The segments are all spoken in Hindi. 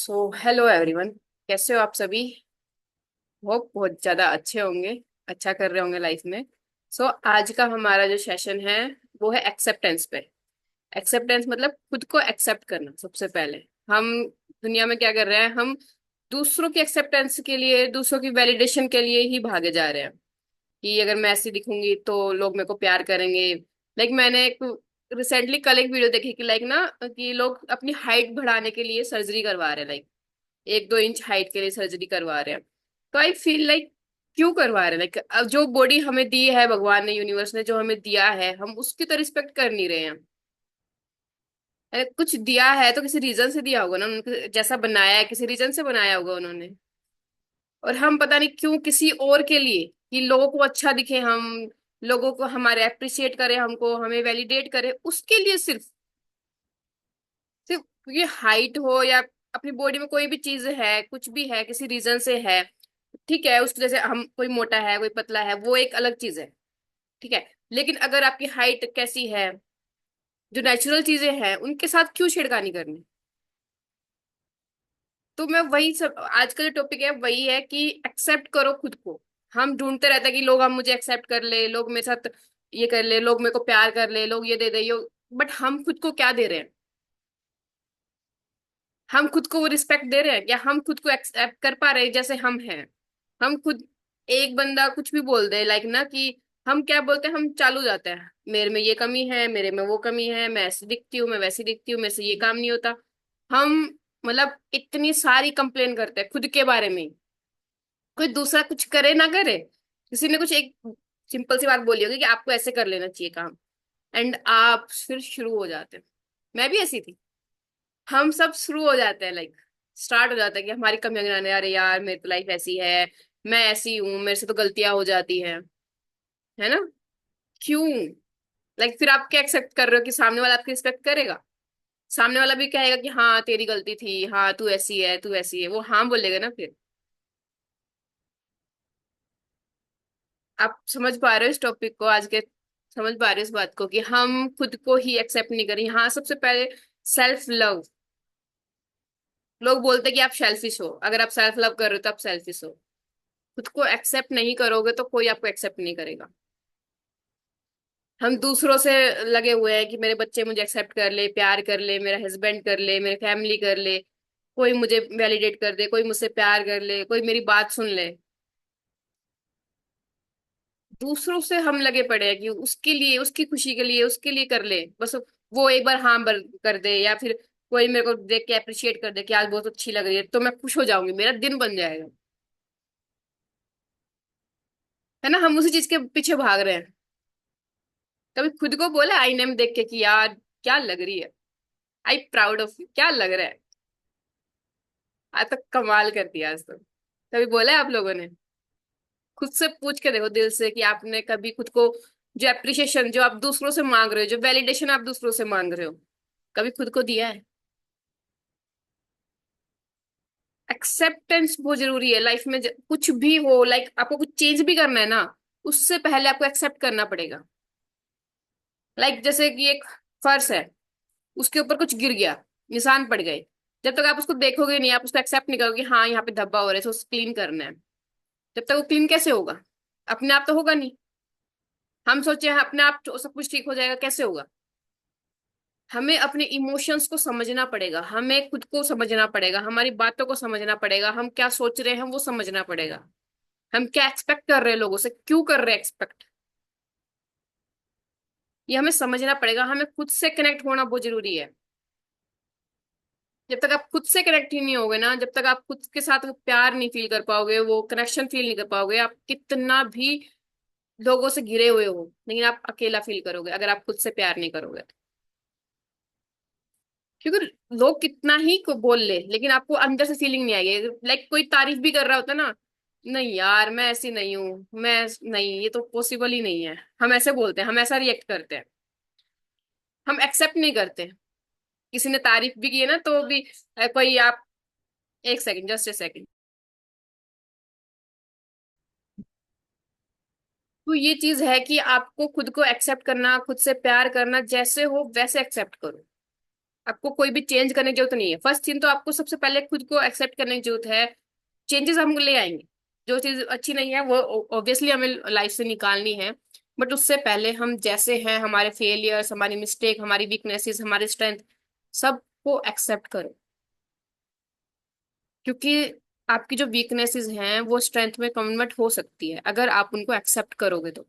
So hello everyone. कैसे हो आप सभी? होप बहुत ज्यादा अच्छे होंगे। अच्छा कर रहे होंगे लाइफ में। आज का हमारा जो सेशन है वो है एक्सेप्टेंस पे। एक्सेप्टेंस मतलब खुद को एक्सेप्ट करना सबसे पहले। हम दुनिया में क्या कर रहे हैं? हम दूसरों की एक्सेप्टेंस के लिए, दूसरों की वैलिडेशन के लिए ही भागे जा रहे हैं कि अगर मैं ऐसी दिखूंगी तो लोग मेरे को प्यार करेंगे। मैंने एक रिसेंटली कल एक वीडियो देखी कि ना कि लोग अपनी हाइट बढ़ाने के लिए सर्जरी करवा रहे हैं। 1-2 इंच हाइट के लिए सर्जरी करवा रहे हैं। तो आई फील क्यों करवा रहे हैं? अब जो बॉडी हमें दी है, भगवान ने, यूनिवर्स ने जो हमें दिया है, हम उसकी तो रिस्पेक्ट कर नहीं रहे हैं। कुछ दिया है तो किसी रीजन से दिया होगा ना, उनको जैसा बनाया है किसी रीजन से बनाया होगा उन्होंने। और हम पता नहीं क्यों किसी और के लिए, कि लोगों को अच्छा दिखे हम, लोगों को हमारे अप्रिशिएट करे, हमको हमें वैलिडेट करे, उसके लिए सिर्फ सिर्फ ये हाइट हो या अपनी बॉडी में कोई भी चीज है, कुछ भी है, किसी रीजन से है। ठीक है, उसकी जैसे हम, कोई मोटा है कोई पतला है, वो एक अलग चीज है। ठीक है। लेकिन अगर आपकी हाइट कैसी है, जो नेचुरल चीजें हैं उनके साथ क्यों छेड़खानी करनी? तो मैं वही सब, आज का जो टॉपिक है वही है कि एक्सेप्ट करो खुद को। हम ढूंढते रहते हैं कि लोग हम मुझे एक्सेप्ट कर ले, लोग मेरे साथ ये कर ले, लोग मेरे को प्यार कर ले, लोग ये दे दे ये। बट हम खुद को क्या दे रहे हैं? हम खुद को वो रिस्पेक्ट दे रहे हैं? या हम खुद को एक्सेप्ट कर पा रहे हैं जैसे हम हैं? हम खुद, एक बंदा कुछ भी बोल दे ना कि हम क्या बोलते हैं, हम चालू जाते हैं, मेरे में ये कमी है, मेरे में वो कमी है, मैं ऐसी दिखती हूँ, मैं वैसी दिखती हूँ, मेरे से ये काम नहीं होता। हम इतनी सारी कंप्लेन करते हैं खुद के बारे में। कोई दूसरा कुछ करे ना करे, किसी ने कुछ एक सिंपल सी बात बोली होगी कि आपको ऐसे कर लेना चाहिए काम, एंड आप फिर शुरू हो जाते हैं। मैं भी ऐसी थी। हम सब शुरू हो जाते हैं, स्टार्ट हो जाता है कि हमारी कमियां गिनाने, अरे यार मेरी तो लाइफ ऐसी है, मैं ऐसी हूं, मेरे से तो गलतियां हो जाती हैं, है ना? क्यों? फिर आप क्या एक्सेप्ट कर रहे हो कि सामने वाला आपकी रिस्पेक्ट करेगा? सामने वाला भी कहेगा कि हाँ तेरी गलती थी, हाँ तू ऐसी है, तू ऐसी है, वो हाँ बोलेगा ना फिर। आप समझ पा रहे हो इस टॉपिक को आज के? समझ पा रहे हो इस बात को कि हम खुद को ही एक्सेप्ट नहीं करें? हाँ, सबसे पहले सेल्फ लव। लोग बोलते हैं कि आप सेल्फिश हो, अगर आप सेल्फ लव कर रहे हो तो आप सेल्फिश हो। खुद को एक्सेप्ट नहीं करोगे तो कोई आपको एक्सेप्ट नहीं करेगा। हम दूसरों से लगे हुए हैं कि मेरे बच्चे मुझे एक्सेप्ट कर ले, प्यार कर ले, मेरा हस्बैंड कर ले, मेरी फैमिली कर ले, कोई मुझे वैलिडेट कर दे, कोई मुझसे प्यार कर ले, कोई मेरी बात सुन ले। दूसरों से हम लगे पड़े हैं कि उसके लिए, उसकी खुशी के लिए, उसके लिए कर ले बस। वो एक बार हाँ कर दे, या फिर कोई मेरे को देख के अप्रिशिएट कर दे कि आज बहुत अच्छी लग रही है, तो मैं खुश हो जाऊंगी, मेरा दिन बन जाएगा। है ना? हम उसी चीज के पीछे भाग रहे हैं। कभी खुद को बोला आईने में देख के कि यार क्या लग रही है, आई प्राउड ऑफ यू, क्या लग रहा है? आज तक कमाल कर दिया आज तो। कभी बोला है आप लोगों ने? खुद से पूछ के देखो दिल से कि आपने कभी खुद को, जो एप्रिशिएशन जो आप दूसरों से मांग रहे हो, जो वैलिडेशन आप दूसरों से मांग रहे हो, कभी खुद को दिया है? एक्सेप्टेंस बहुत जरूरी है लाइफ में। कुछ भी हो, आपको कुछ चेंज भी करना है ना, उससे पहले आपको एक्सेप्ट करना पड़ेगा। जैसे कि एक फर्श है, उसके ऊपर कुछ गिर गया, निशान पड़ गए। जब तक आप उसको देखोगे नहीं, आप उसको एक्सेप्ट नहीं करोगे, हाँ यहाँ पे धब्बा हो रहा है तो उसको क्लीन करना है, जब तक वो क्लीन कैसे होगा? अपने आप तो होगा नहीं। हम सोचे हैं अपने आप तो सब कुछ ठीक हो जाएगा, कैसे होगा? हमें अपने इमोशंस को समझना पड़ेगा, हमें खुद को समझना पड़ेगा, हमारी बातों को समझना पड़ेगा, हम क्या सोच रहे हैं वो समझना पड़ेगा। हम क्या एक्सपेक्ट कर रहे हैं लोगों से, क्यों कर रहे हैं एक्सपेक्ट, ये हमें समझना पड़ेगा। हमें खुद से कनेक्ट होना बहुत जरूरी है। जब तक आप खुद से कनेक्ट ही नहीं होगे ना, जब तक आप खुद के साथ वो प्यार नहीं फील कर पाओगे, वो कनेक्शन फील नहीं कर पाओगे, आप कितना भी लोगों से घिरे हुए हो, लेकिन आप अकेला फील करोगे अगर आप खुद से प्यार नहीं करोगे तो। क्योंकि लोग कितना ही को बोल ले, लेकिन आपको अंदर से फीलिंग नहीं आएगी। कोई तारीफ भी कर रहा होता ना, नहीं यार मैं ऐसी नहीं हूँ, मैं नहीं, ये तो पॉसिबल ही नहीं है, हम ऐसे बोलते हैं, हम ऐसा रिएक्ट करते हैं। हम एक्सेप्ट नहीं करते। किसी ने तारीफ भी की है ना तो भी कोई आप, एक सेकंड, जस्ट ए सेकंड। तो ये चीज है कि आपको खुद को एक्सेप्ट करना, खुद से प्यार करना, जैसे हो वैसे एक्सेप्ट करो। आपको कोई भी चेंज करने की जरूरत नहीं है। फर्स्ट थिंग तो आपको सबसे पहले खुद को एक्सेप्ट करने की जरूरत है। चेंजेस हम ले आएंगे, जो चीज अच्छी नहीं है वो ऑब्वियसली हमें लाइफ से निकालनी है। बट उससे पहले हम जैसे हैं, हमारे फेलियर्स, हमारी मिस्टेक, हमारी वीकनेसेस, हमारी स्ट्रेंथ, सबको एक्सेप्ट करो। क्योंकि आपकी जो वीकनेसेस हैं वो स्ट्रेंथ में कन्वर्ट हो सकती है अगर आप उनको एक्सेप्ट करोगे तो।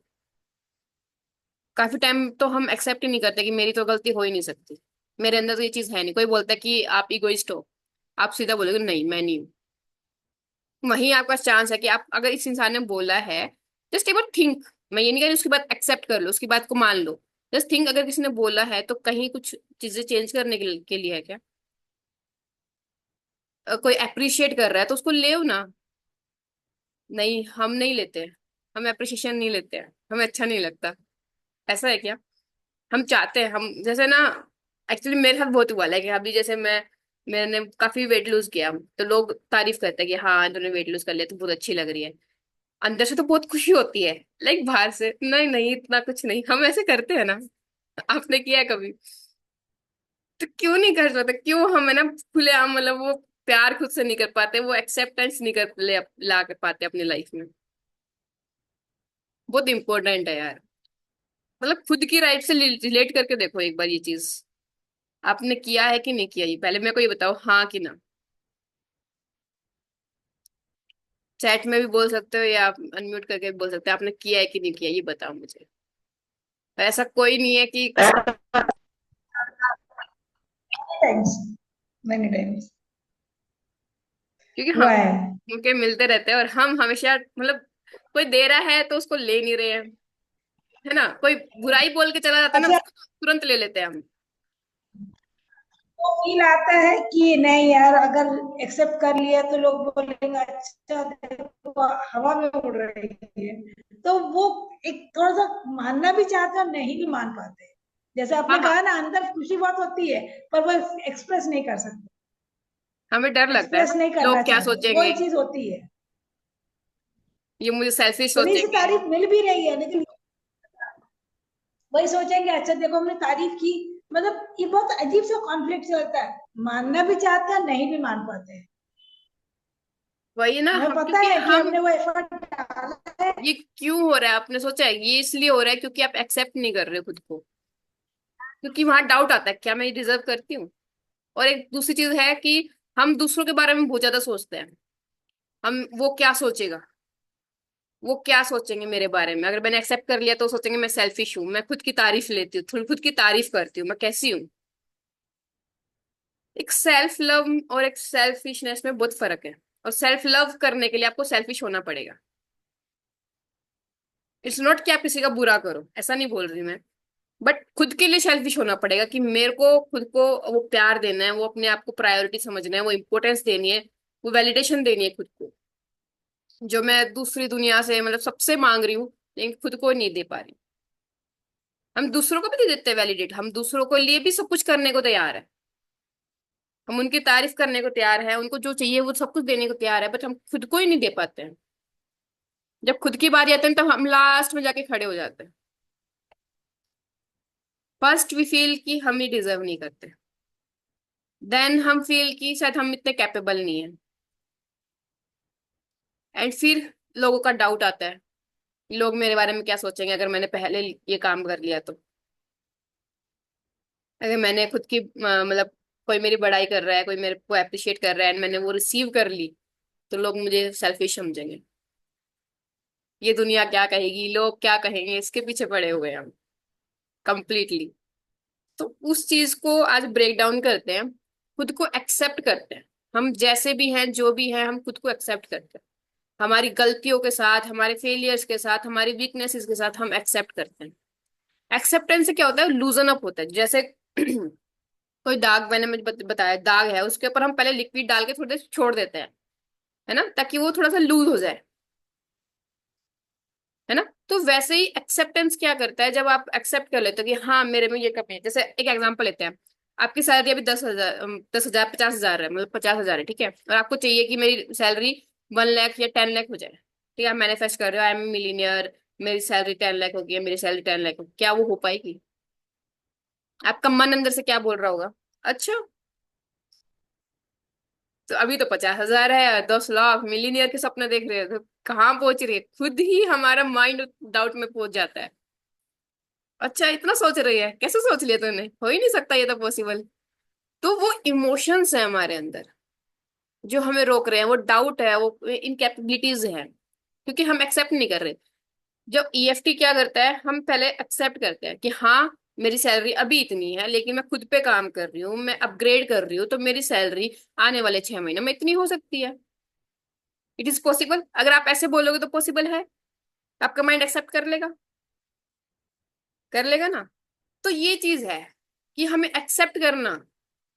काफी टाइम तो हम एक्सेप्ट ही नहीं करते कि मेरी तो गलती हो ही नहीं सकती, मेरे अंदर तो ये चीज है नहीं। कोई बोलता है कि आप इगोइस्ट हो, आप सीधा बोलोगे नहीं मैं नहीं हूँ। वहीं आपका चांस है कि आप, अगर इस इंसान ने बोला है, जस्ट एक बार थिंक। मैं ये नहीं कह रही उसकी बात एक्सेप्ट कर लो, उसकी बात को मान लो। जस्ट थिंक, अगर किसी ने बोला है तो कहीं कुछ चीजें चेंज करने के लिए है क्या? कोई अप्रिशिएट कर रहा है तो उसको ले ना। नहीं, हम नहीं लेते। हम अप्रिशिएशन नहीं लेते हैं, हमें अच्छा नहीं लगता। ऐसा है क्या? हम चाहते हैं, हम जैसे ना, एक्चुअली मेरे साथ बहुत हुआ है कि अभी जैसे मैंने काफी वेट लूज किया, तो लोग तारीफ करते हैं कि हाँ तूने वेट लूज कर लिया, तो बहुत अच्छी लग रही है। अंदर से तो बहुत खुशी होती है, लाइक बाहर से नहीं नहीं इतना कुछ नहीं। हम ऐसे करते हैं ना? आपने किया है कभी? तो क्यों नहीं कर सकते? क्यों हम है ना खुलेआम, मतलब वो प्यार खुद से नहीं कर पाते, वो एक्सेप्टेंस नहीं कर ला कर पाते अपनी लाइफ में? बहुत इंपॉर्टेंट है यार। मतलब खुद की लाइफ से रिलेट करके देखो एक बार ये चीज। आपने किया है कि नहीं किया, ये पहले मेरे को ये बताओ, हाँ कि ना। चैट में भी बोल सकते हो या आप अनम्यूट करके भी बोल सकते हो, आपने किया है कि नहीं किया, ये बताओ मुझे। ऐसा कोई नहीं है कि किसी, टाइम्स, मेनी टाइम्स क्योंकि हम हुआ है। उनके मिलते रहते हैं और हम हमेशा मतलब, कोई दे रहा है तो उसको ले नहीं रहे हैं, है ना? कोई बुराई बोल के चला जाता है ना, अच्छा, उसको तुरंत ले लेते हैं हम। तो फील आता है कि नहीं यार, अगर एक्सेप्ट कर लिया तो लोग बोलेंगे अच्छा देखो हवा में उड़ रही है। तो वो एक थोड़ा सा मानना भी चाहते हैं और नहीं भी मान पाते। जैसे हाँ आपने हाँ, कहा ना, अंदर खुशी बहुत होती है पर वो एक्सप्रेस नहीं कर सकते, हमें डर लगता है एक्सप्रेस ना, नहीं करना लोग क्या चाहते, वो सोचेंगे, एक चीज होती है। ये मुझे सेल्फिश थोड़ी सी सोचेंगे। तारीफ मिल भी रही है लेकिन वही सोचेंगे अच्छा देखो हमने तारीफ की। मतलब ये बहुत अजीब सा कॉन्फ्लिक्ट चलता है, मानना भी चाहते हैं नहीं भी मान पाते हैं। वही ना, हमें हम पता क्योंकि है कि हम, हमने वो एफर्ट डाला है। ये क्यों हो रहा है आपने सोचा है? ये इसलिए हो रहा है क्योंकि आप एक्सेप्ट नहीं कर रहे हो खुद को। क्योंकि वहां डाउट आता है, क्या मैं ये डिजर्व करती हूँ? और एक दूसरी चीज है कि हम दूसरों के बारे में बहुत ज्यादा सोचते हैं। हम, वो क्या सोचेगा, वो क्या सोचेंगे मेरे बारे में? अगर मैंने एक्सेप्ट कर लिया तो सोचेंगे मैं सेल्फिश हूँ, मैं खुद की तारीफ लेती हूँ, खुद की तारीफ करती हूँ, मैं कैसी हूँ। एक सेल्फ लव और एक सेल्फिशनेस में बहुत फर्क है। और सेल्फ लव करने के लिए आपको सेल्फिश होना पड़ेगा। इट्स नॉट कि आप किसी का बुरा करो, ऐसा नहीं बोल रही मैं। बट खुद के लिए सेल्फिश होना पड़ेगा कि मेरे को खुद को वो प्यार देना है, वो अपने आप को प्रायोरिटी समझना है, वो इम्पोर्टेंस देनी है, वो वैलिडेशन देनी है खुद को, जो मैं दूसरी दुनिया से मतलब सबसे मांग रही हूँ, लेकिन खुद को नहीं दे पा रही। हम दूसरों को भी दे देते हैं वैलिडेट, हम दूसरों को लिए भी सब कुछ करने को तैयार है। हम उनकी तारीफ करने को तैयार है, उनको जो चाहिए वो सब कुछ देने को तैयार है, बट हम खुद को ही नहीं दे पाते हैं। जब खुद की बारी आती है तब हम लास्ट में जाके खड़े हो जाते हैं। फर्स्ट वी फील कि हम ही डिजर्व नहीं करते, देन हम फील कि शायद हम इतने कैपेबल नहीं है, एंड फिर लोगों का डाउट आता है, लोग मेरे बारे में क्या सोचेंगे अगर मैंने पहले ये काम कर लिया तो। अगर मैंने खुद की मतलब, कोई मेरी बड़ाई कर रहा है, कोई मेरे को अप्रिशिएट कर रहा है, एंड मैंने वो रिसीव कर ली, तो लोग मुझे सेल्फिश समझेंगे। ये दुनिया क्या कहेगी, लोग क्या कहेंगे, इसके पीछे पड़े हुए हैं हम कंप्लीटली। तो उस चीज को आज ब्रेक डाउन करते हैं, खुद को एक्सेप्ट करते हैं। हम जैसे भी हैं, जो भी हैं, हम खुद को एक्सेप्ट करते हैं। हमारी गलतियों के साथ, हमारे फेलियर्स के साथ, हमारी वीकनेसेस के साथ हम एक्सेप्ट करते हैं। एक्सेप्टेंस से क्या होता है? लूजन अप होता है। जैसे कोई दाग, मैंने मुझे बताया दाग है, उसके ऊपर हम पहले लिक्विड डाल के थोड़ी देर छोड़ देते हैं, है ना, ताकि वो थोड़ा सा लूज हो जाए, है ना? तो वैसे ही एक्सेप्टेंस क्या करता है, जब आप एक्सेप्ट कर लेते हो कि हाँ मेरे में ये कमी है। जैसे एक एग्जांपल लेते हैं, आपकी सैलरी अभी 10,000, 10,000, 50,000 है, मतलब 50,000 है, ठीक है, और आपको चाहिए कि मेरी सैलरी 1 लाख या 10 लाख हो जाए। ठीक है, आप मैनिफेस्ट कर रहे हो, आई एम मिलीनियर, मेरी सैलरी 10 लाख होगी, मेरी सैलरी 10 लाख होगी। क्या वो हो पाएगी? आपका मन अंदर से क्या बोल रहा होगा? अच्छा, तो अभी तो 50,000 है, 10 लाख मिलीनियर के सपने देख रहे हैं, तो कहाँ पहुंच रही है, खुद ही हमारा माइंड डाउट में पहुंच जाता है। अच्छा, इतना सोच रही है, कैसे सोच लिया तूने, हो ही नहीं सकता ये तो पॉसिबल। तो वो इमोशंस है हमारे अंदर जो हमें रोक रहे हैं, वो डाउट है, वो इनकैपेबिलिटीज है, क्योंकि हम एक्सेप्ट नहीं कर रहे। जब ईएफटी क्या करता है, हम पहले एक्सेप्ट करते हैं कि हाँ, मेरी सैलरी अभी इतनी है, लेकिन मैं खुद पे काम कर रही हूँ, मैं अपग्रेड कर रही हूँ, तो मेरी सैलरी आने वाले 6 महीनों में इतनी हो सकती है। इट इज पॉसिबल, अगर आप ऐसे बोलोगे तो पॉसिबल है। आपका माइंड एक्सेप्ट कर लेगा, कर लेगा ना। तो ये चीज है कि हमें एक्सेप्ट करना,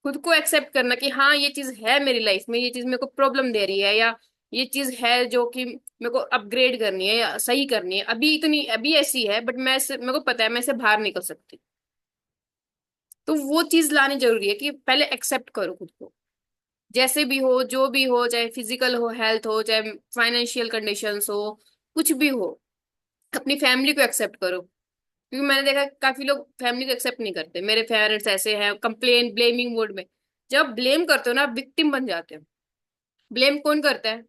खुद को एक्सेप्ट करना कि हाँ, ये चीज है मेरी लाइफ में, ये चीज मेरे को प्रॉब्लम दे रही है, या ये चीज है जो कि मेरे को अपग्रेड करनी है या सही करनी है, अभी इतनी अभी ऐसी है, बट मेरे को पता है मैं इसे बाहर निकल सकती। तो वो चीज लानी जरूरी है कि पहले एक्सेप्ट करो खुद को, जैसे भी हो, जो भी हो, चाहे फिजिकल हो, हेल्थ हो, चाहे फाइनेंशियल कंडीशंस हो, कुछ भी हो। अपनी फैमिली को एक्सेप्ट करो, क्योंकि मैंने देखा काफी लोग फैमिली को एक्सेप्ट नहीं करते। मेरे पेरेंट्स ऐसे हैं, कंप्लेन ब्लेमिंग मोड में। जब ब्लेम करते हो ना, विक्टिम बन जाते हो। ब्लेम कौन करता है?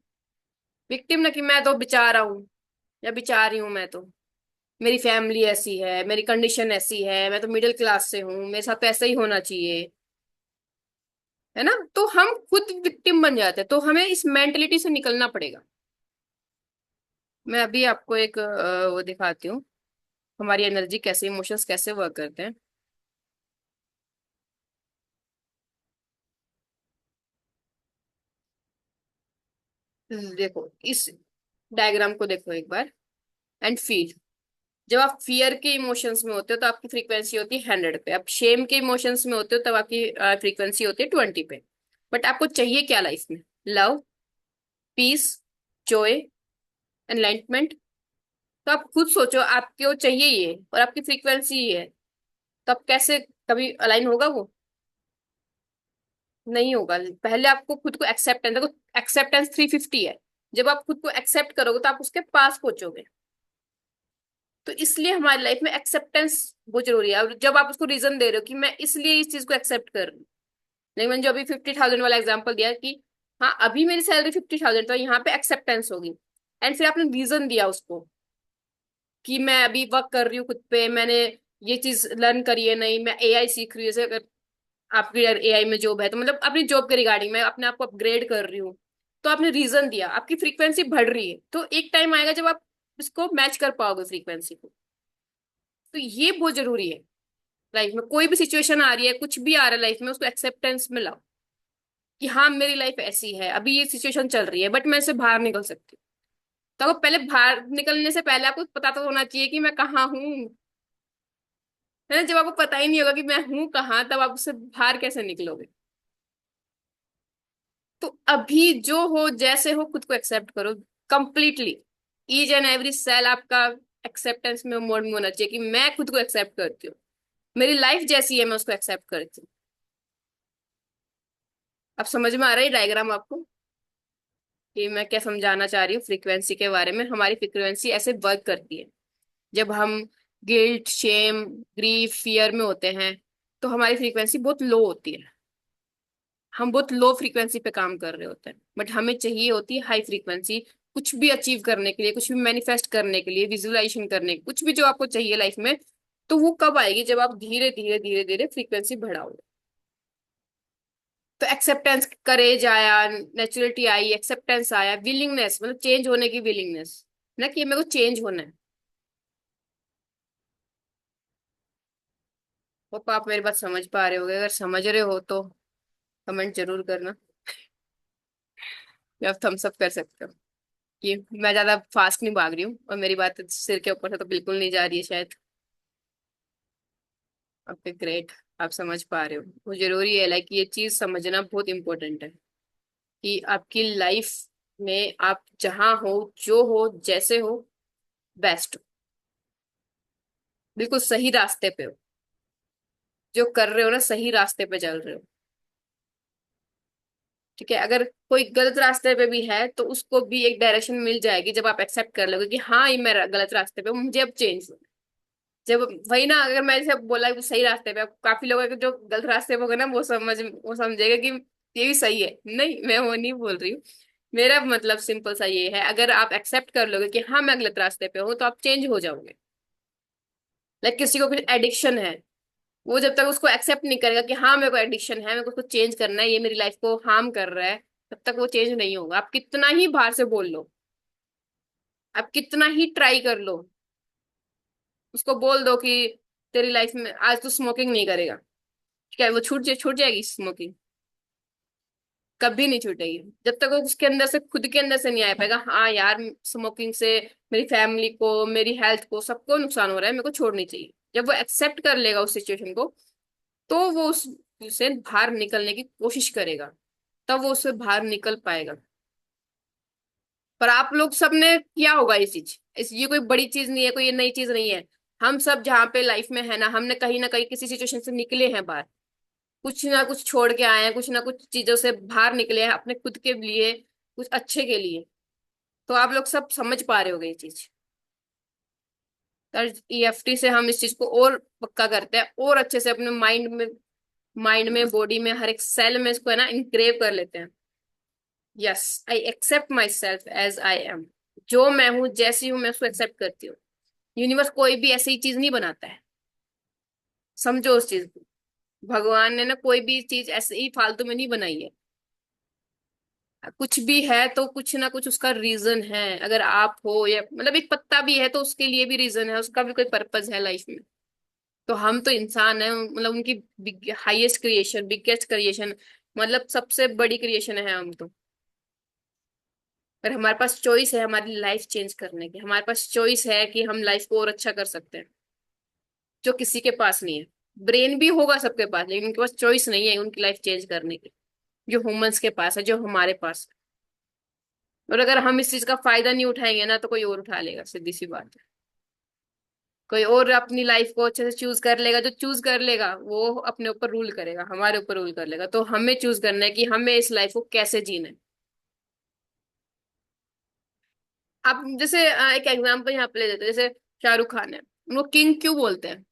विक्टिम ना, कि मैं तो बेचारा हूँ या बेचारी हूँ, मैं तो, मेरी फैमिली ऐसी है, मेरी कंडीशन ऐसी है, मैं तो मिडिल क्लास से हूँ, मेरे साथ तो ऐसा ही होना चाहिए, है ना। तो हम खुद विक्टिम बन जाते हैं, तो हमें इस मेंटेलिटी से निकलना पड़ेगा। मैं अभी आपको एक वो दिखाती हूँ, हमारी एनर्जी कैसे, इमोशंस कैसे वर्क करते हैं। देखो इस डायग्राम को देखो एक बार, एंड फील। जब आप फियर के इमोशंस में होते हो तो आपकी फ्रीक्वेंसी होती है 100 पे, अब शेम के इमोशंस में होते हो तब आपकी फ्रीक्वेंसी होती है 20 पे। बट आपको चाहिए क्या लाइफ में? Love, peace, joy, enlightenment. तो आप खुद सोचो, आपको चाहिए ये और आपकी फ्रीक्वेंसी ये है, तो आप कैसे कभी अलाइन होगा वो? नहीं होगा। पहले आपको खुद को एक्सेप्टेंस, देखो एक्सेप्टेंस 350 है। जब आप खुद को एक्सेप्ट करोगे तो आप उसके पास पहुंचोगे। तो इसलिए हमारी लाइफ में एक्सेप्टेंस बहुत जरूरी है। और जब आप उसको रीजन दे रहे हो कि मैं इसलिए इस चीज को एक्सेप्ट कर रही हूँ, लेकिन मैंने जो अभी 50,000 वाला एग्जांपल दिया कि हाँ, अभी मेरी सैलरी 50,000, तो यहाँ पे एक्सेप्टेंस होगी। एंड फिर आपने रीजन दिया उसको कि मैं अभी वर्क कर रही हूँ खुद पे, मैंने ये चीज लर्न करी है, नहीं मैं एआई सीख रही हूँ, जैसे अगर आपकी एआई में जॉब है तो मतलब अपनी जॉब के रिगार्डिंग मैं अपने आप को अपग्रेड कर रही हूँ। तो आपने रीजन दिया, आपकी फ्रीक्वेंसी बढ़ रही है, तो एक टाइम आएगा जब आप इसको मैच कर पाओगे फ्रीक्वेंसी को। तो ये बहुत जरूरी है। लाइफ में कोई भी सिचुएशन आ रही है, कुछ भी आ रहा है लाइफ में, उसको एक्सेप्टेंस में लाओ कि हाँ, मेरी लाइफ ऐसी है, अभी ये सिचुएशन चल रही है, बट मैं इससे बाहर निकल सकती हूँ। तो आपको पहले बाहर निकलने से पहले आपको पता तो होना चाहिए कि मैं कहाँ हूँ, है ना। जब आपको पता ही नहीं होगा कि मैं हूँ कहाँ, तब आप उससे बाहर कैसे निकलोगे? तो अभी जो हो, जैसे हो, खुद को एक्सेप्ट करो completely. Each and every cell आपका एक्सेप्टेंस में मोड में होना चाहिए कि मैं खुद को एक्सेप्ट करती हूँ, मेरी लाइफ जैसी है मैं उसको एक्सेप्ट करती हूँ। अब समझ में आ रहा है डायग्राम आपको कि मैं क्या समझाना चाह रही हूँ फ्रीक्वेंसी के बारे में? हमारी फ्रीक्वेंसी ऐसे वर्क करती है। जब हम गिल्ट, शेम, ग्रीफ, फियर में होते हैं, तो हमारी फ्रीक्वेंसी बहुत लो होती है। हम बहुत लो फ्रीक्वेंसी पे काम कर रहे होते हैं, बट हमें चाहिए होती है हाई फ्रीक्वेंसी, कुछ भी अचीव करने के लिए, कुछ भी मैनिफेस्ट करने के लिए, विजुअलाइजेशन करने के, कुछ भी जो आपको चाहिए लाइफ में। तो वो कब आएगी? जब आप धीरे धीरे धीरे धीरे फ्रीक्वेंसी बढ़ाओगे। तो एक्सेप्टेंस, करेज आया, नेचुरलिटी आई, एक्सेप्टेंस आया, विलिंगनेस, मतलब चेंज होने की विलिंगनेस, ना कि मेरे को चेंज होना है। होप आप मेरी बात समझ पा रहे होगे, अगर समझ रहे हो तो कमेंट जरूर करना, या थम्स अप कर सकते हो कि मैं ज्यादा फास्ट नहीं भाग रही हूँ और मेरी बात सिर के ऊपर से तो बिल्कुल नहीं जा रही है शायद। ओके ग्रेट, आप समझ पा रहे हो। वो जरूरी है, लाइक ये चीज समझना बहुत इंपॉर्टेंट है कि आपकी लाइफ में आप जहाँ हो, जो हो, जैसे हो, बेस्ट हो, बिल्कुल सही रास्ते पे हो, जो कर रहे हो ना सही रास्ते पे चल रहे हो। ठीक है, अगर कोई गलत रास्ते पे भी है तो उसको भी एक डायरेक्शन मिल जाएगी जब आप एक्सेप्ट कर लोगे कि हाँ, ये मैं गलत रास्ते पे हूँ, मुझे अब चेंज हो। जब वही ना, अगर मैं जैसे बोला कि सही रास्ते पे, अब काफी लोग हैं कि जो गलत रास्ते पे होगा ना, वो समझेगा कि ये भी सही है। नहीं, मैं वो नहीं बोल रही हूँ। मेरा मतलब सिंपल सा ये है, अगर आप एक्सेप्ट कर लोगे कि हाँ मैं गलत रास्ते पे हूँ, तो आप चेंज हो जाओगे। लाइक किसी को कुछ एडिक्शन है, वो जब तक उसको एक्सेप्ट नहीं करेगा कि हाँ मेरे को एडिक्शन है, मेरे को उसको चेंज करना है, ये मेरी लाइफ को हार्म कर रहा है, तब तक वो चेंज नहीं होगा। आप कितना ही बाहर से बोल लो, आप कितना ही ट्राई कर लो, उसको बोल दो कि तेरी लाइफ में आज तू स्मोकिंग नहीं करेगा, क्या वो छूट जाएगी स्मोकिंग? कभी नहीं छूटेगी। जब तक वो उसके अंदर से, खुद के अंदर से नहीं आ पाएगा हाँ यार, स्मोकिंग से मेरी फैमिली को, मेरी हेल्थ को, सबको नुकसान हो रहा है, मेरे को छोड़नी चाहिए। जब वो एक्सेप्ट कर लेगा उस सिचुएशन को, तो वो उससे बाहर निकलने की कोशिश करेगा, तब वो उससे बाहर निकल पाएगा। पर आप लोग सबने किया होगा ये चीज, ये कोई बड़ी चीज नहीं है, कोई ये नई चीज नहीं है। हम सब जहाँ पे लाइफ में है ना, हमने कहीं ना कहीं किसी सिचुएशन से निकले हैं बाहर, कुछ ना कुछ छोड़ के आए हैं, कुछ ना कुछ चीजों से बाहर निकले हैं अपने खुद के लिए, कुछ अच्छे के लिए। तो आप लोग सब समझ पा रहे होगे ये चीज। ईएफटी से हम इस चीज को और पक्का करते हैं, और अच्छे से अपने माइंड में बॉडी में हर एक सेल में इसको है ना इंक्रेव कर लेते हैं। Yes, I accept myself as I am. जो मैं हूँ, जैसी हूँ, मैं उसको एक्सेप्ट करती हूँ। यूनिवर्स कोई भी ऐसी चीज नहीं बनाता है, समझो उस चीज को। भगवान ने ना कोई भी चीज ऐसे ही फालतू में नहीं बनाई है। कुछ भी है तो कुछ ना कुछ उसका रीजन है। अगर आप हो, या मतलब एक पत्ता भी है तो उसके लिए भी रीजन है, उसका भी कोई पर्पज है लाइफ में। तो हम तो इंसान है, मतलब उनकी हाईएस्ट क्रिएशन, बिगेस्ट क्रिएशन, मतलब सबसे बड़ी क्रिएशन है हम तो। पर हमारे पास चॉइस है हमारी लाइफ चेंज करने की, हमारे पास चॉइस है कि हम लाइफ को और अच्छा कर सकते हैं, जो किसी के पास नहीं है। ब्रेन भी होगा सबके पास, लेकिन उनके पास चॉइस नहीं है उनकी लाइफ चेंज करने की, जो ह्यूमंस के पास है, जो हमारे पास है। और अगर हम इस चीज का फायदा नहीं उठाएंगे ना, तो कोई और उठा लेगा, सीधी सी बात है। कोई और अपनी लाइफ को अच्छे से चूज कर लेगा, जो चूज कर लेगा वो अपने ऊपर रूल करेगा, हमारे ऊपर रूल कर लेगा। तो हमें चूज करना है कि हमें इस लाइफ को कैसे जीना है। आप जैसे एक एग्जांपल यहाँ पे ले लेते हैं, जैसे शाहरुख खान है, उनको किंग क्यों बोलते हैं?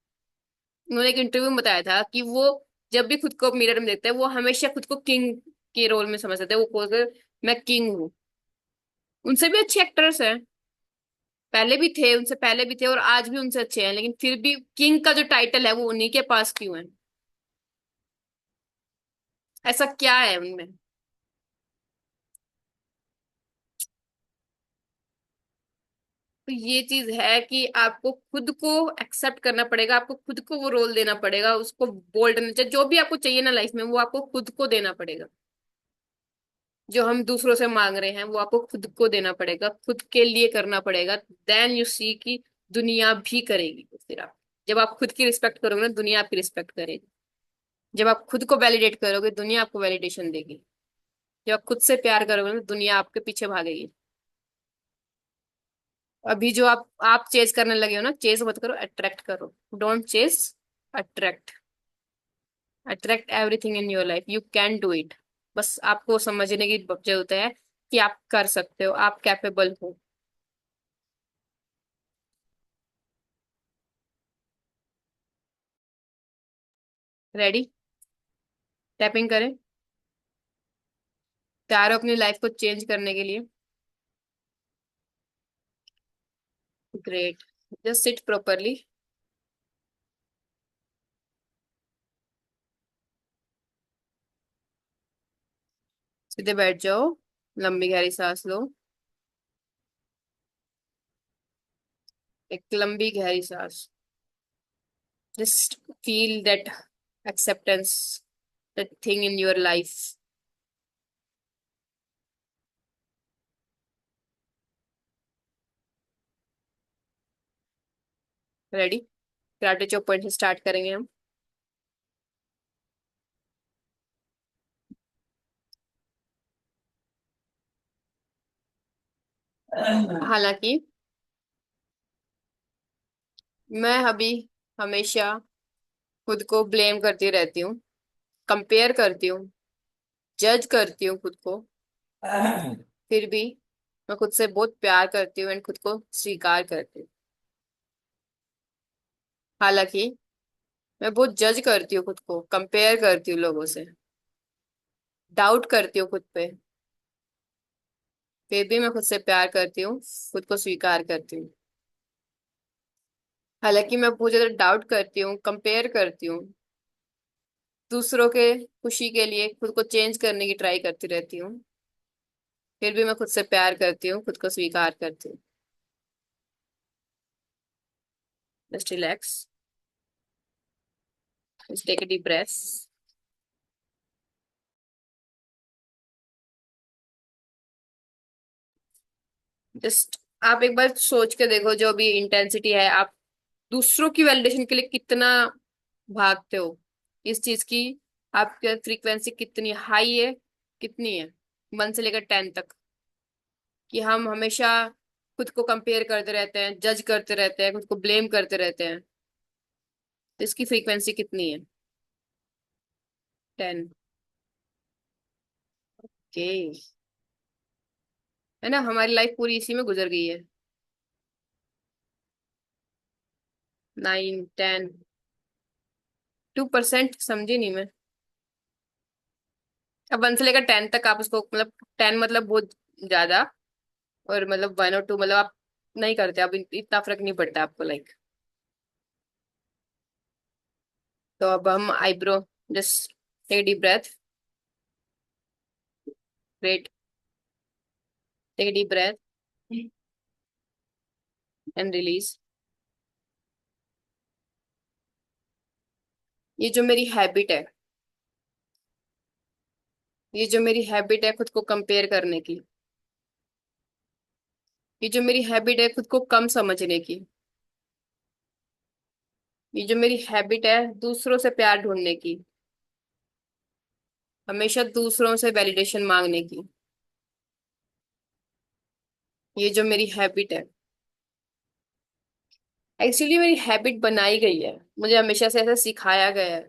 उन्होंने एक इंटरव्यू में बताया था कि वो जब भी खुद को मिरर में देखते हैं, वो हमेशा खुद को किंग के रोल में समझते हैं। वो बोलते हैं मैं किंग हूँ। उनसे भी अच्छे एक्टर्स हैं, पहले भी थे, उनसे पहले भी थे, और आज भी उनसे अच्छे हैं, लेकिन फिर भी किंग का जो टाइटल है वो उन्हीं के पास क्यों है? ऐसा क्या है उनमें? तो ये चीज है कि आपको खुद को एक्सेप्ट करना पड़ेगा, आपको खुद को वो रोल देना पड़ेगा, उसको बोल्ड, जो भी आपको चाहिए ना लाइफ में, वो आपको खुद को देना पड़ेगा। जो हम दूसरों से मांग रहे हैं वो आपको खुद को देना पड़ेगा, खुद के लिए करना पड़ेगा। देन यू सी कि दुनिया भी करेगी। तो फिर आप, जब आप खुद की रिस्पेक्ट करोगे ना, दुनिया आपकी रिस्पेक्ट करेगी। जब आप खुद को वैलिडेट करोगे, दुनिया आपको वैलिडेशन देगी। जब आप खुद से प्यार करोगे ना, दुनिया आपके पीछे भागेगी। अभी जो आप चेज करने लगे हो ना, चेज मत करो, अट्रैक्ट करो। Don't chase, attract. Attract everything in your life, you can do it. बस आपको समझने की जरूरत है कि आप कर सकते हो, आप कैपेबल हो। रेडी? टैपिंग करें? तैयार हो अपनी लाइफ को चेंज करने के लिए? ग्रेट। Just sit properly. सीधे बैठ जाओ, लंबी गहरी सांस लो। एक लंबी गहरी सांस। Just feel that acceptance, that thing in your life. Ready? Karate chop point से स्टार्ट करेंगे हम। हालांकि मैं अभी हमेशा खुद को ब्लेम करती रहती हूँ, कंपेयर करती हूँ, जज करती हूँ खुद को, फिर भी मैं खुद से बहुत प्यार करती हूँ एंड खुद को स्वीकार करती हूँ। हालांकि मैं बहुत जज करती हूँ खुद को, कंपेयर करती हूँ लोगों से, डाउट करती हूँ खुद पे, फिर भी मैं खुद से प्यार करती हूँ, खुद को स्वीकार करती हूँ। हालांकि मैं बहुत ज्यादा डाउट करती हूँ, कंपेयर करती हूँ, दूसरों के खुशी के लिए खुद को चेंज करने की ट्राई करती रहती हूँ, फिर भी मैं खुद से प्यार करती हूँ, खुद को स्वीकार करती हूँ। Just relax, just take a deep breath. Just आप एक बार सोच के देखो, जो भी इंटेंसिटी है, आप दूसरों की वैलिडेशन के लिए कितना भागते हो इस चीज की। आपकी फ्रीक्वेंसी कितनी हाई है, कितनी है, 1 से लेकर 10 तक, कि हम हमेशा खुद को कंपेयर करते रहते हैं, जज करते रहते हैं, खुद को ब्लेम करते रहते हैं। तो इसकी फ्रीक्वेंसी कितनी है? 10। ओके, है ना, हमारी लाइफ पूरी इसी में गुजर गई है। 9, 10, 2% समझी नहीं मैं। अब 1 से लेकर 10 तक आप उसको, मतलब 10 मतलब बहुत ज्यादा, और मतलब 1 और 2 मतलब आप नहीं करते, अब इतना फर्क नहीं पड़ता आपको, लाइक। तो अब हम eyebrow, just take deep breath, wait, take deep breath and release. ये जो मेरी हैबिट है, ये जो मेरी हैबिट है खुद को कंपेयर करने की, ये जो मेरी हैबिट है खुद को कम समझने की, ये जो मेरी हैबिट है दूसरों से प्यार ढूंढने की, हमेशा दूसरों से वैलिडेशन मांगने की, ये जो मेरी हैबिट है, एक्चुअली मेरी हैबिट बनाई गई है, मुझे हमेशा से ऐसा सिखाया गया है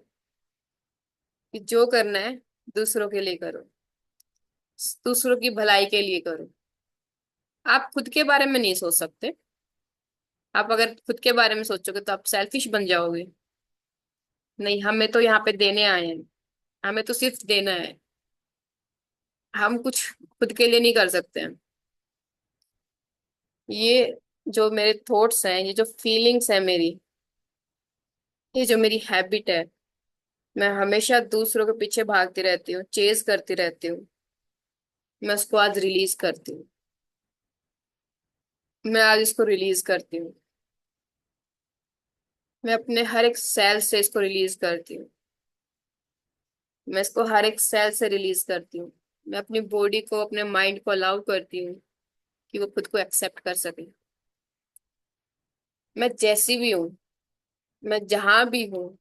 कि जो करना है दूसरों के लिए करो, दूसरों की भलाई के लिए करो। आप खुद के बारे में नहीं सोच सकते। आप अगर खुद के बारे में सोचोगे तो आप सेल्फिश बन जाओगे। नहीं, हमें तो यहाँ पे देने आए हैं, हमें तो सिर्फ देना है, हम कुछ खुद के लिए नहीं कर सकते हैं। ये जो मेरे थॉट्स हैं, ये जो फीलिंग्स है मेरी, ये जो मेरी हैबिट है, मैं हमेशा दूसरों के पीछे भागती रहती हूँ, चेज करती रहती हूँ, मैं उसको आज रिलीज करती हूँ। मैं आज इसको रिलीज करती हूँ। मैं अपने हर एक सेल से इसको रिलीज करती हूँ। मैं इसको हर एक सेल से रिलीज करती हूँ। मैं अपनी बॉडी को, अपने माइंड को अलाउ करती हूँ कि वो खुद को एक्सेप्ट कर सके। मैं जैसी भी हूँ, मैं जहां भी हूँ,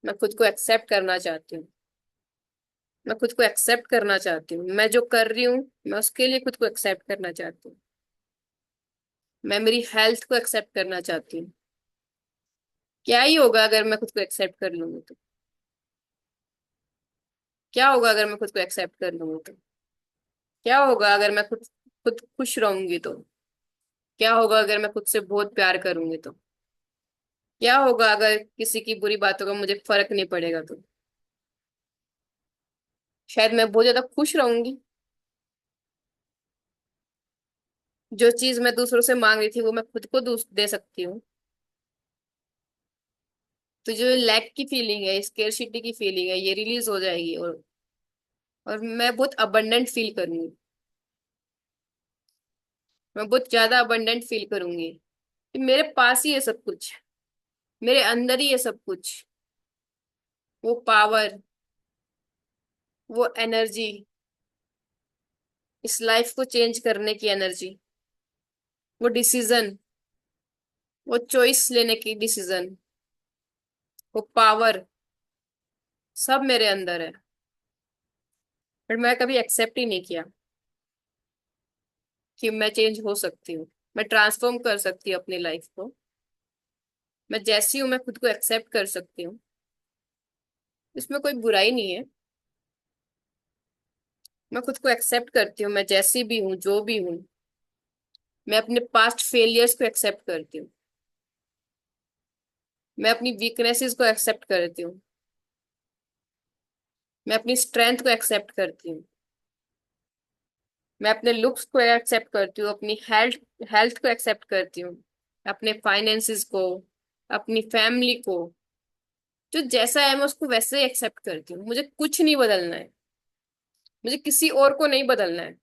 मैं खुद को एक्सेप्ट करना चाहती हूँ। मैं खुद को एक्सेप्ट करना चाहती हूँ, मैं जो कर रही हूँ मैं उसके लिए खुद को एक्सेप्ट करना चाहती हूँ। मैं मेरी हेल्थ को एक्सेप्ट करना चाहती हूँ। क्या ही होगा अगर मैं खुद को एक्सेप्ट कर लूंगी तो? क्या होगा अगर मैं खुद को एक्सेप्ट कर लूंगी तो? क्या होगा अगर मैं खुद खुद खुश रहूंगी तो? क्या होगा अगर मैं खुद से बहुत प्यार करूंगी तो? क्या होगा अगर किसी की बुरी बातों का मुझे फर्क नहीं पड़ेगा तो? शायद मैं बहुत ज्यादा खुश रहूंगी। जो चीज मैं दूसरों से मांग रही थी वो मैं खुद को दे सकती हूँ। तो जो लैक की फीलिंग है, स्केर्सिटी की फीलिंग है, ये रिलीज हो जाएगी, और मैं बहुत अबंडेंट फील करूंगी। मैं बहुत ज्यादा अबंडेंट फील करूंगी कि मेरे पास ही है सब कुछ, मेरे अंदर ही है सब कुछ। वो पावर, वो एनर्जी, इस लाइफ को चेंज करने की एनर्जी, वो डिसीजन, वो चॉइस लेने की डिसीजन, वो पावर, सब मेरे अंदर है। पर मैं कभी एक्सेप्ट ही नहीं किया कि मैं चेंज हो सकती हूँ, मैं ट्रांसफॉर्म कर सकती हूँ अपनी लाइफ को। मैं जैसी हूँ मैं खुद को एक्सेप्ट कर सकती हूँ, इसमें कोई बुराई नहीं है। मैं खुद को एक्सेप्ट करती हूँ, मैं जैसी भी हूँ, जो भी हूँ। मैं अपने पास्ट फेलियर्स को एक्सेप्ट करती हूँ। मैं अपनी वीकनेसेस को एक्सेप्ट करती हूँ। मैं अपनी स्ट्रेंथ को एक्सेप्ट करती हूँ। मैं अपने लुक्स को एक्सेप्ट करती हूँ, अपनी हेल्थ हेल्थ को एक्सेप्ट करती हूँ, अपने फाइनेंसेस को, अपनी फैमिली को। जो जैसा है मैं उसको वैसे ही एक्सेप्ट करती हूँ। मुझे कुछ नहीं बदलना है। मुझे किसी और को नहीं बदलना है।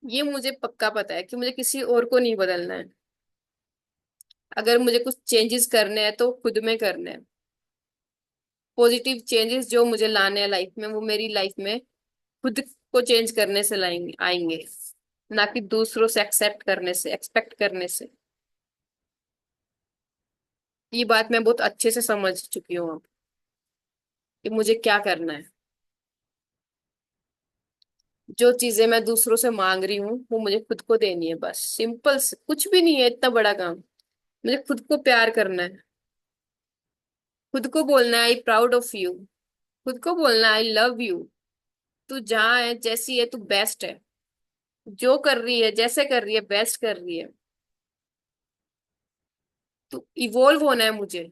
ये मुझे पक्का पता है कि मुझे किसी और को नहीं बदलना है। अगर मुझे कुछ चेंजेस करने हैं तो खुद में करने हैं। पॉजिटिव चेंजेस जो मुझे लाने हैं लाइफ में, वो मेरी लाइफ में खुद को चेंज करने से लाएंगे आएंगे, ना कि दूसरों से एक्सेप्ट करने से, एक्सपेक्ट करने से। ये बात मैं बहुत अच्छे से समझ चुकी हूँ अब, कि मुझे क्या करना है। जो चीजें मैं दूसरों से मांग रही हूँ वो मुझे खुद को देनी है, बस सिंपल से, कुछ भी नहीं है इतना बड़ा काम। मुझे खुद को प्यार करना है। खुद को बोलना है आई प्राउड ऑफ यू। खुद को बोलना है आई लव यू। तू जहाँ है, जैसी है, तू बेस्ट है। जो कर रही है, जैसे कर रही है, बेस्ट कर रही है। तू इवॉल्व होना है मुझे।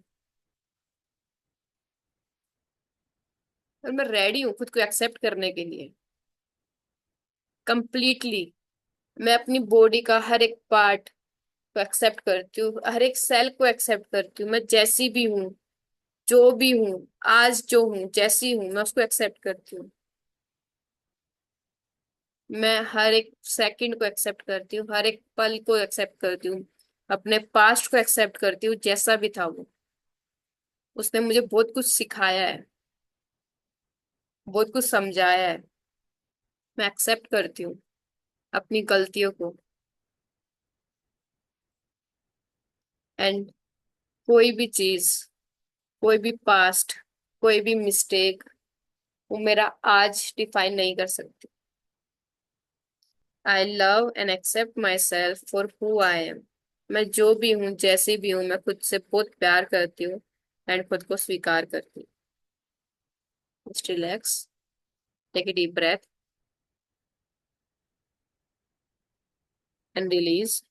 और मैं रेडी हूँ खुद को एक्सेप्ट करने के लिए, कंप्लीटली। मैं अपनी बॉडी का हर एक पार्ट को एक्सेप्ट करती हूँ, हर एक सेल को एक्सेप्ट करती हूँ। मैं जैसी भी हूँ, जो भी हूँ, आज जो हूँ, जैसी हूँ, मैं उसको एक्सेप्ट करती हूँ। मैं हर एक सेकंड को एक्सेप्ट करती हूँ, हर एक पल को एक्सेप्ट करती हूँ। अपने पास्ट को एक्सेप्ट करती हूँ, जैसा भी था वो। उसने मुझे बहुत कुछ सिखाया है, बहुत कुछ समझाया है। मैं एक्सेप्ट करती हूँ अपनी गलतियों को। एंड कोई भी चीज, कोई भी पास्ट, कोई भी मिस्टेक, वो मेरा आज डिफाइन नहीं कर सकती। I love and accept myself for who I am. मैं जो भी हूँ, जैसी भी हूँ, मैं खुद से बहुत प्यार करती हूँ एंड खुद को स्वीकार करती हूँ। Just relax, take a deep breath and release.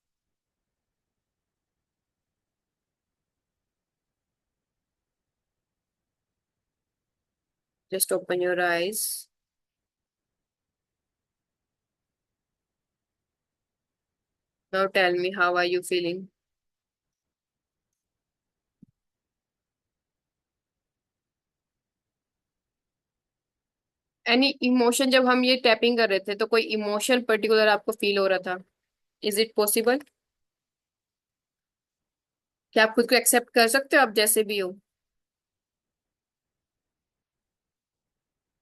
Just open your eyes. Now tell me, how are you feeling? Any emotion, जब हम ये टैपिंग कर रहे थे तो कोई इमोशन पर्टिकुलर आपको फील हो रहा था? Is it possible? क्या आप खुद को एक्सेप्ट कर सकते हो आप जैसे भी हो?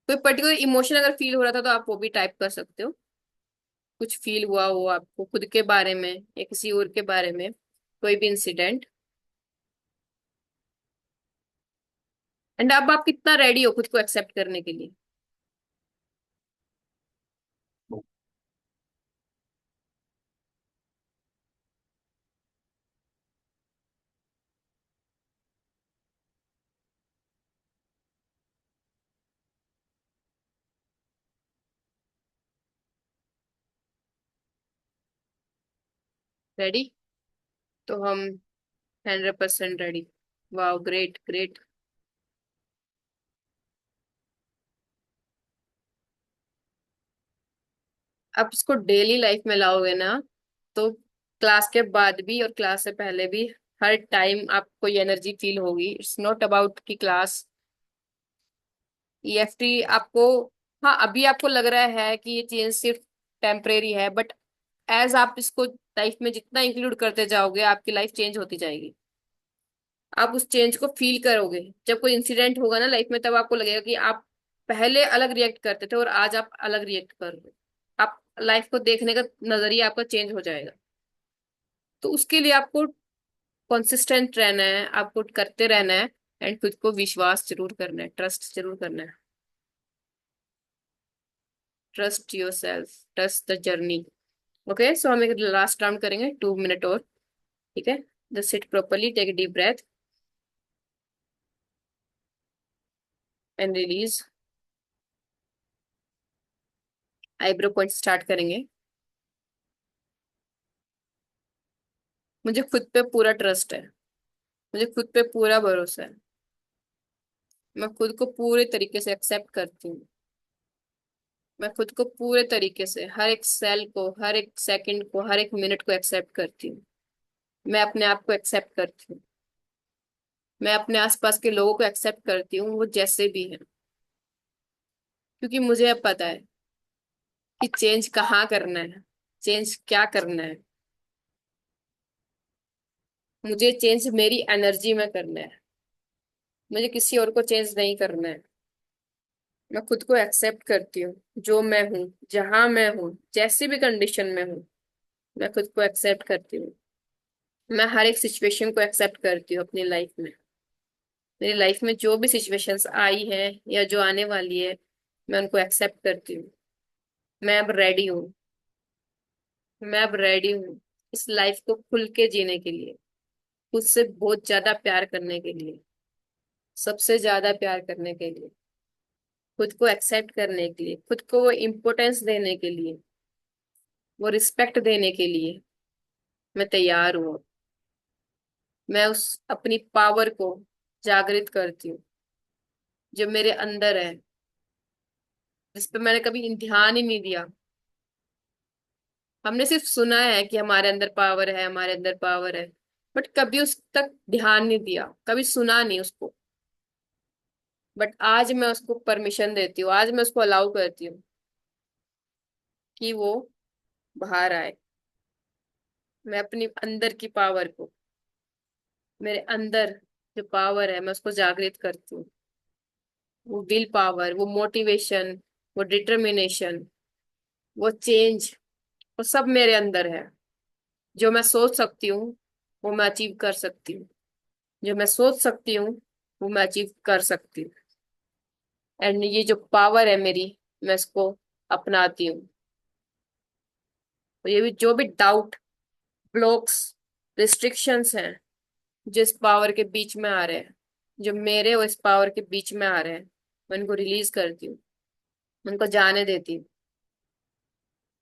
कोई पर्टिकुलर इमोशन अगर फील हो रहा था तो आप वो भी टाइप कर सकते हो। कुछ फील हुआ हो आपको खुद के बारे में या किसी और के बारे में, कोई भी इंसिडेंट। एंड अब आप कितना रेडी हो खुद को एक्सेप्ट करने के लिए? रेडी? तो हम 100% रेडी। वाह, ग्रेट ग्रेट। आप इसको डेली लाइफ में लाओगे ना, तो क्लास के बाद भी और क्लास से पहले भी हर टाइम आपको ये एनर्जी फील होगी। इट्स नॉट अबाउट की क्लास। ईएफटी आपको, हाँ अभी आपको लग रहा है कि ये चेंज सिर्फ टेम्परेरी है, बट एज आप इसको लाइफ में जितना इंक्लूड करते जाओगे, आपकी लाइफ चेंज होती जाएगी। आप उस चेंज को फील करोगे। जब कोई इंसिडेंट होगा ना लाइफ में, तब आपको लगेगा कि आप पहले अलग रिएक्ट करते थे और आज आप अलग रिएक्ट कर रहे हो। आप लाइफ को देखने का नजरिया आपका चेंज हो जाएगा। तो उसके लिए आपको कंसिस्टेंट रहना है, आपको करते रहना है। एंड खुद को विश्वास जरूर करना है, ट्रस्ट जरूर करना है। Trust yourself, trust the journey. Okay, so हम एक लास्ट राउंड करेंगे, 2 मिनट और। ठीक है? Just sit properly, take deep breath and release. Eyebrow point start करेंगे। मुझे खुद पे पूरा ट्रस्ट है। मुझे खुद पे पूरा भरोसा है। मैं खुद को पूरे तरीके से एक्सेप्ट करती हूँ। मैं खुद को पूरे तरीके से, हर एक सेल को, हर एक सेकंड को, हर एक मिनट को एक्सेप्ट करती हूँ। मैं अपने आप को एक्सेप्ट करती हूँ। मैं अपने आसपास के लोगों को एक्सेप्ट करती हूँ, वो जैसे भी हैं। क्योंकि मुझे अब पता है कि चेंज कहाँ करना है, चेंज क्या करना है। मुझे चेंज मेरी एनर्जी में करना है। मुझे किसी और को चेंज नहीं करना है। मैं खुद को एक्सेप्ट करती हूँ, जो मैं हूँ, जहां मैं हूँ, जैसी भी कंडीशन में हूँ। मैं खुद को एक्सेप्ट करती हूँ। मैं हर एक सिचुएशन को एक्सेप्ट करती हूँ अपनी लाइफ में। मेरी लाइफ में जो भी सिचुएशंस आई है या जो आने वाली है, मैं उनको एक्सेप्ट करती हूँ। मैं अब रेडी हूँ। मैं अब रेडी हूँ इस लाइफ को खुल के जीने के लिए, खुद से बहुत ज्यादा प्यार करने के लिए, सबसे ज्यादा प्यार करने के लिए, खुद को एक्सेप्ट करने के लिए, खुद को वो इम्पोर्टेंस देने के लिए, वो रिस्पेक्ट देने के लिए मैं तैयार हूँ। मैं उस अपनी पावर को जागृत करती हूँ, जो मेरे अंदर है, जिस पे मैंने कभी ध्यान ही नहीं दिया। हमने सिर्फ सुना है कि हमारे अंदर पावर है, हमारे अंदर पावर है, बट कभी उस तक ध्यान नहीं दिया, कभी सुना नहीं उसको। बट आज मैं उसको परमिशन देती हूँ, आज मैं उसको अलाउ करती हूँ कि वो बाहर आए। मैं अपनी अंदर की पावर को, मेरे अंदर जो पावर है, मैं उसको जागृत करती हूँ। वो विल पावर, वो मोटिवेशन, वो डिटर्मिनेशन, वो चेंज, वो सब मेरे अंदर है। जो मैं सोच सकती हूँ वो मैं अचीव कर सकती हूँ। जो मैं सोच सकती हूँ वो मैं अचीव कर सकती हूँ। एंड ये जो पावर है मेरी, मैं इसको अपनाती हूँ। और ये भी जो भी डाउट, ब्लॉक्स, रिस्ट्रिक्शंस हैं जो इस पावर के बीच में आ रहे हैं, जो मेरे और इस पावर के बीच में आ रहे हैं, मैं उनको रिलीज करती हूँ। उनको जाने देती हूँ।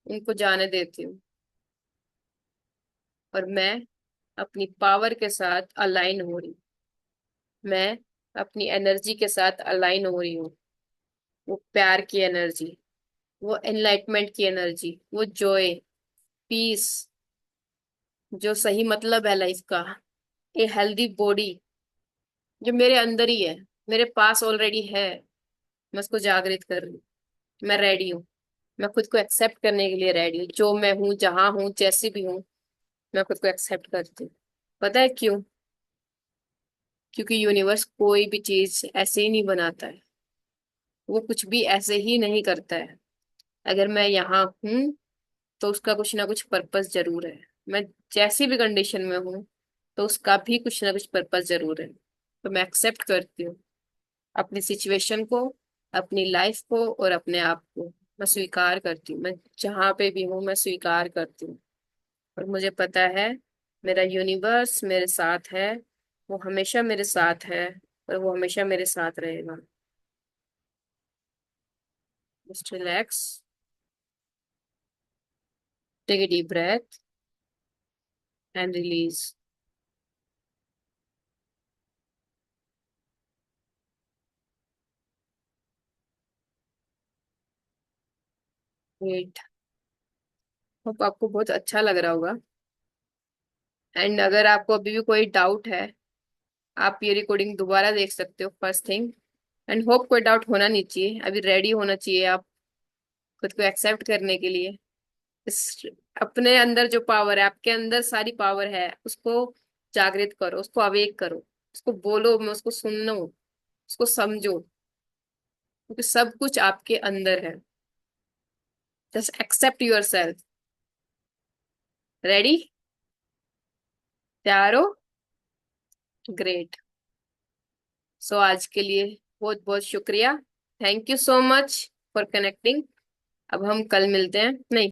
उनको जाने देती हूँ। और मैं अपनी पावर के साथ अलाइन हो रही हूँ। मैं अपनी एनर्जी के साथ अलाइन हो रही हूँ। वो प्यार की एनर्जी, वो एनलाइटमेंट की एनर्जी, वो जॉय, पीस, जो सही मतलब है लाइफ का, ए हेल्दी बॉडी जो मेरे अंदर ही है, मेरे पास ऑलरेडी है। मैं उसको जागृत कर रही हूँ। मैं रेडी हूँ। मैं खुद को एक्सेप्ट करने के लिए रेडी हूँ, जो मैं हूँ, जहां हूँ, जैसी भी हूँ। मैं खुद को एक्सेप्ट करती हूँ। पता है क्यों? क्योंकि यूनिवर्स कोई भी चीज ऐसे ही नहीं बनाता है। वो कुछ भी ऐसे ही नहीं करता है। अगर मैं यहाँ हूँ तो उसका कुछ ना कुछ पर्पस जरूर है। मैं जैसी भी कंडीशन में हूँ तो उसका भी कुछ ना कुछ पर्पस जरूर है। तो मैं एक्सेप्ट करती हूँ अपनी सिचुएशन को, अपनी लाइफ को और अपने आप को। मैं स्वीकार करती हूँ। मैं जहाँ पे भी हूँ मैं स्वीकार करती हूँ। और मुझे पता है मेरा यूनिवर्स मेरे साथ है। वो हमेशा मेरे साथ है और वो हमेशा मेरे साथ रहेगा। Just relax, take a deep breath and release. Wait, hope आपको बहुत अच्छा लग रहा होगा। एंड अगर आपको अभी भी कोई डाउट है, आप ये रिकॉर्डिंग दोबारा देख सकते हो फर्स्ट थिंग। एंड होप कोई डाउट होना नहीं चाहिए, अभी रेडी होना चाहिए आप खुद को एक्सेप्ट करने के लिए। इस अपने अंदर जो पावर है, आपके अंदर सारी पावर है, उसको जागृत करो, उसको अवेक करो, उसको बोलो, मैं उसको सुनो, उसको समझो। क्योंकि सब कुछ आपके अंदर है। Just accept yourself. Ready? तैयार हो? ग्रेट। सो आज के लिए बहुत बहुत शुक्रिया। Thank you so much for connecting. अब हम कल मिलते हैं, नहीं